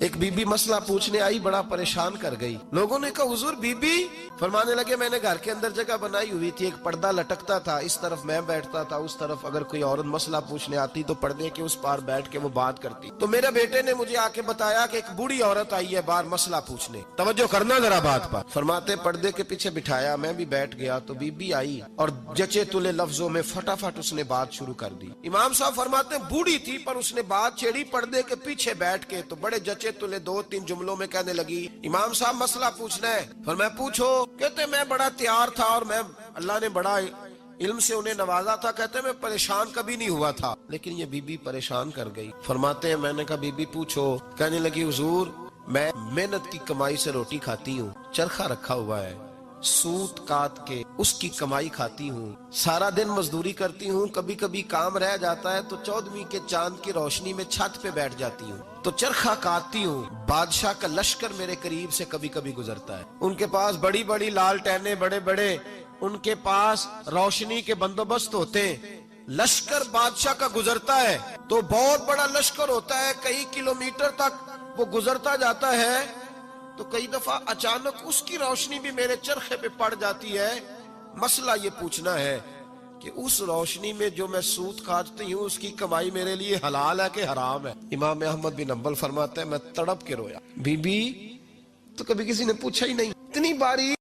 ایک be be مسئلہ پوچھنے آئی، بڑا پریشان کر گئی. لوگوں نے کہا حضور بی بی، فرمانے لگے میں نے گھر کے اندر جگہ بنائی ہوئی تھی، ایک پردہ لٹکتا تھا، اس طرف میں بیٹھتا تھا، اس طرف اگر کوئی عورت مسئلہ پوچھنے آتی تو پردے کے اس پار بیٹھ کے وہ بات کرتی. تو میرے بیٹے نے مجھے آ کے بتایا کہ ایک بوڑھی عورت آئی ہے باہر مسئلہ پوچھنے. توجہ کرنا ذرا بات پر. فرماتے پردے کے پیچھے بٹھایا، میں بھی بیٹھ گیا تو بی بی آئی اور جچے تلے لفظوں میں فٹافٹ اس نے بات شروع کر دی. امام صاحب فرماتے بوڑھی تھی پر اس نے بات چھیڑی پردے کے پیچھے بیٹھ کے، تو بڑے جچے تلے 2-3 جملوں میں کہنے لگی امام صاحب مسئلہ پوچھنا ہے. فرمایا پوچھو. کہتے میں بڑا تیار تھا اور میں اللہ نے بڑا علم سے انہیں نوازا تھا، کہتے میں پریشان کبھی نہیں ہوا تھا، لیکن یہ بی بی پریشان کر گئی. فرماتے ہیں میں نے کہا بی بی پوچھو. کہنے لگی حضور میں محنت کی کمائی سے روٹی کھاتی ہوں، چرخہ رکھا ہوا ہے، سوت کاٹ کے اس کی کمائی کھاتی ہوں، سارا دن مزدوری کرتی ہوں، کبھی کبھی کام رہ جاتا ہے تو 14ویں کے چاند کی روشنی میں چھت پہ بیٹھ جاتی ہوں تو چرخہ کاٹتی ہوں. بادشاہ کا لشکر میرے قریب سے کبھی کبھی گزرتا ہے، ان کے پاس بڑی بڑی لالٹینیں، بڑے بڑے ان کے پاس روشنی کے بندوبست ہوتے ہیں. لشکر بادشاہ کا گزرتا ہے تو بہت بڑا لشکر ہوتا ہے، کئی کلومیٹر تک وہ گزرتا جاتا ہے، تو کئی دفعہ اچانک اس کی روشنی بھی میرے چرخے پہ پڑ جاتی ہے. مسئلہ یہ پوچھنا ہے کہ اس روشنی میں جو میں سوت کاٹتی ہوں اس کی کمائی میرے لیے حلال ہے کہ حرام ہے؟ امام احمد بن حنبل فرماتے ہیں میں تڑپ کے رویا. بی بی تو کبھی کسی نے پوچھا ہی نہیں. اتنی باری